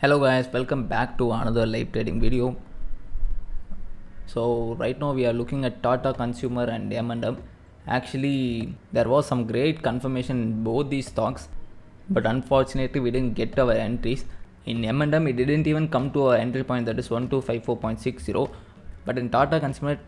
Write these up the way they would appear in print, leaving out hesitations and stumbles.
Hello guys, welcome back to another live trading video. So right now we are looking at Tata Consumer and M&M. Actually, there was some great confirmation in both these stocks, but unfortunately we didn't get our entries. In M&M it didn't even come to our entry point, that is 1254.60, but in Tata Consumer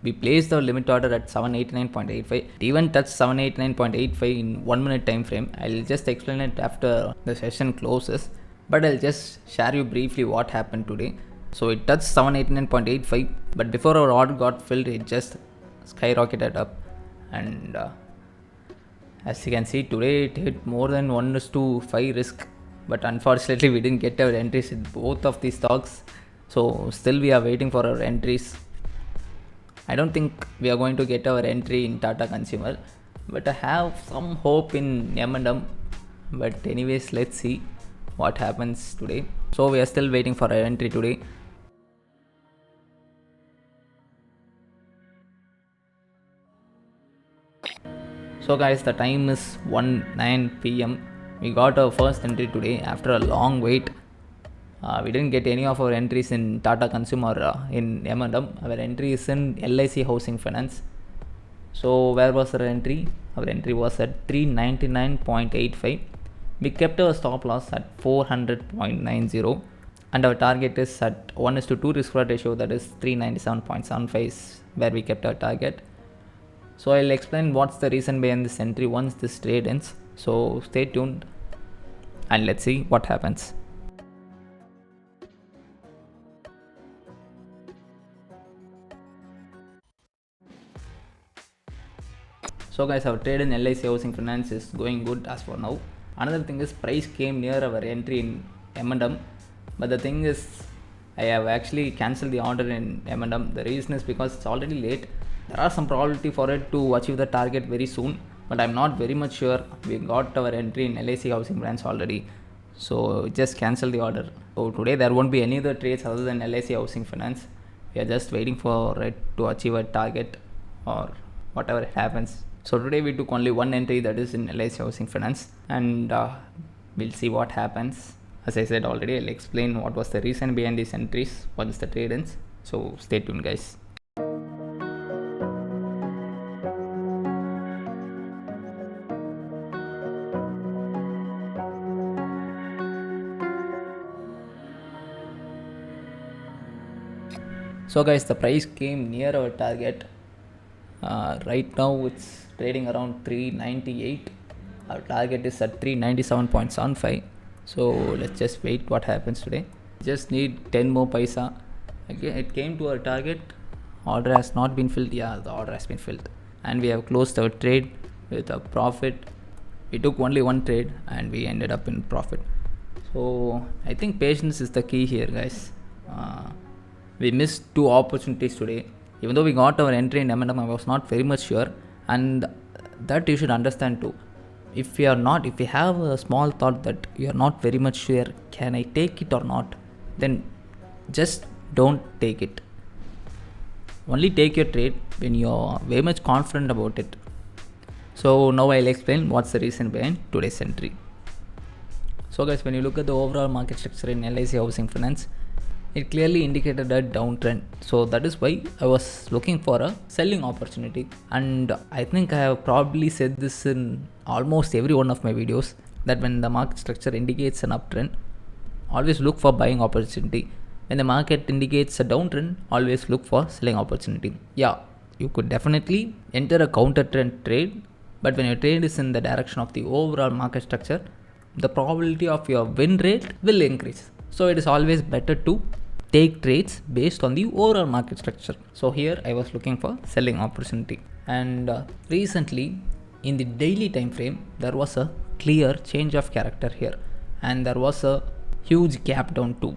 we placed the limit order at 789.85. It even touched 789.85 in 1 minute time frame. I'll just explain it after the session closes, but I'll just share you briefly what happened today. So it touched 789.85, but before our order got filled, it just skyrocketed up, and as you can see today it hit more than 1:5 risk, but unfortunately we didn't get our entries in both of these stocks. So still we are waiting for our entries. I don't think we are going to get our entry in Tata Consumer, but I have some hope in M&M. But anyways, let's see what happens today. So we are still waiting for our entry today. So guys, the time is 1:09 p.m. We got our first entry today after a long wait. We didn't get any of our entries in Tata Consumer in M&M. Our entry is in LIC Housing Finance. So where was our entry? Our entry was at 399.85. We kept our stop loss at 400.90, and our target is at 1:2 risk reward ratio, that is 397.75 is where we kept our target. So I'll explain what's the reason behind this entry once this trade ends. So stay tuned and let's see what happens. So guys, our trade in LIC Housing Finance is going good as for now. Another thing is price came near our entry in M&M, but the thing is I have actually cancelled the order in M&M. The reason is because it's already late. There are some probability for it to achieve the target very soon, but I'm not very much sure. We got our entry in LIC Housing Finance already, so just cancel the order. So today there won't be any other trades other than LIC Housing Finance. We are just waiting for it to achieve a target or whatever happens. So today we took only one entry, that is in LIC Housing Finance, and we'll see what happens. As I said already, I'll explain what was the reason behind these entries once the trade ends. So stay tuned guys. So guys, the price came near our target. Right now it's trading around 398. Our target is at 397.75. So let's just wait what happens today. Just need 10 more paisa. Again, it came to our target. Order has not been filled. Yeah, the order has been filled, and we have closed our trade with a profit. We took only one trade and we ended up in profit. So I think patience is the key here guys. We missed two opportunities today. Even though we got our entry in M&M, I was not very much sure, and that you should understand too. If you have a small thought that you are not very much sure, can I take it or not, then just don't take it. Only take your trade when you are very much confident about it. So now I'll explain what's the reason behind today's entry. So guys, when you look at the overall market structure in LIC Housing Finance, it clearly indicated a downtrend. So that is why I was looking for a selling opportunity, and I think I have probably said this in almost every one of my videos, that when the market structure indicates an uptrend, always look for buying opportunity. When the market indicates a downtrend, always look for selling opportunity. Yeah, you could definitely enter a counter trend trade, but when your trade is in the direction of the overall market structure, the probability of your win rate will increase. So it is always better to take trades based on the overall market structure. So here I was looking for selling opportunity, and recently in the daily time frame there was a clear change of character here, and there was a huge gap down too.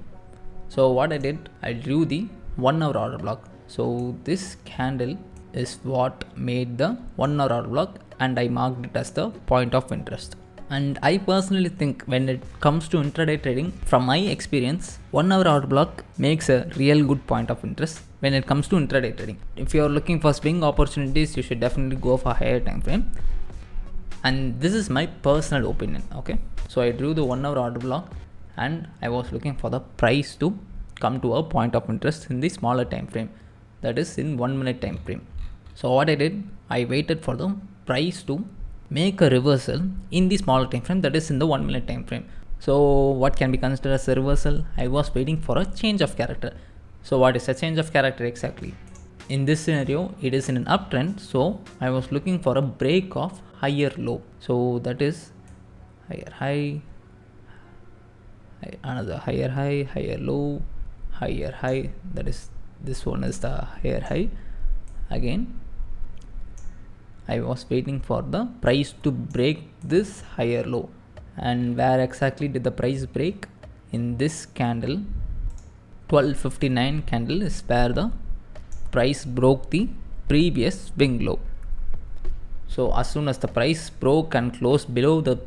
So what I did, I drew the 1 hour order block. So this candle is what made the 1 hour order block, and I marked it as the point of interest. And I personally think when it comes to intraday trading, from my experience, 1 hour order block makes a real good point of interest when it comes to intraday trading. If you are looking for swing opportunities, you should definitely go for higher time frame. And this is my personal opinion. Okay, so I drew the 1 hour order block, and I was looking for the price to come to a point of interest in the smaller time frame, that is in 1 minute time frame. So what I did, I waited for the price to make a reversal in the smaller time frame, that is in the 1 minute time frame. So what can be considered as a reversal? I was waiting for a change of character. So what is a change of character exactly? In this scenario, it is in an uptrend, so I was looking for a break of higher low. So that is higher high, another higher high, higher low, higher high. That is, this one is the higher high. Again, I was waiting for the price to break this higher low. And where exactly did the price break? In this candle, 1259 candle is where the price broke the previous swing low. So as soon as the price broke and closed below the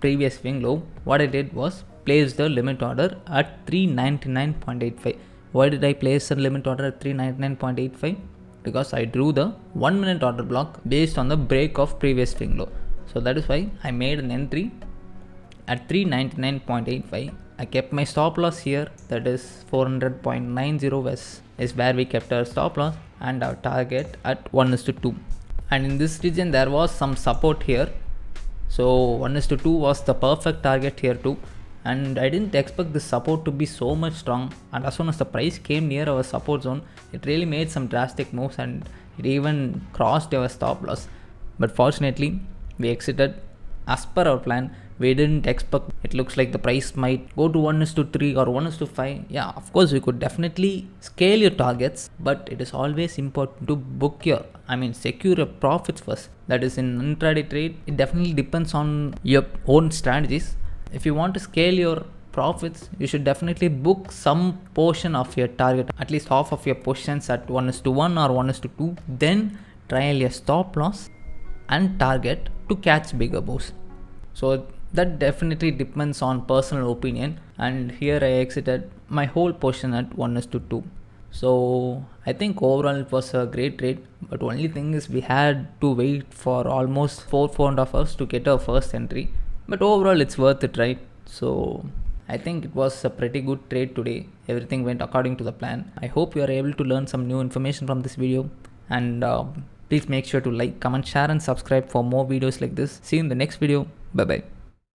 previous swing low, what I did was place the limit order at 399.85. Why did I place a limit order at 399.85? Because I drew the 1 minute order block based on the break of previous swing low. So that is why I made an entry at 399.85. I kept my stop loss here, that is 400.90 is where we kept our stop loss, and our target at 1:2. And in this region there was some support here, so 1:2 was the perfect target here too. And I didn't expect the support to be so much strong, and as soon as the price came near our support zone, it really made some drastic moves and it even crossed our stop loss. But fortunately we exited as per our plan. We didn't expect, it looks like the price might go to 1:3 or 1:5. Yeah, of course we could definitely scale your targets, but it is always important to secure your profits first. That is, in intraday trade, it definitely depends on your own strategies. If you want to scale your profits, you should definitely book some portion of your target, at least half of your positions at 1:1 or 1:2, then trial your stop loss and target to catch bigger moves. So that definitely depends on personal opinion, and here I exited my whole portion at 1:2. So I think overall it was a great trade, but only thing is we had to wait for almost 4.5 hours to get our first entry. But overall it's worth it, right? So I think it was a pretty good trade today. Everything went according to the plan. I hope you are able to learn some new information from this video, and please make sure to like, comment, share and subscribe for more videos like this. See you in the next video. Bye bye.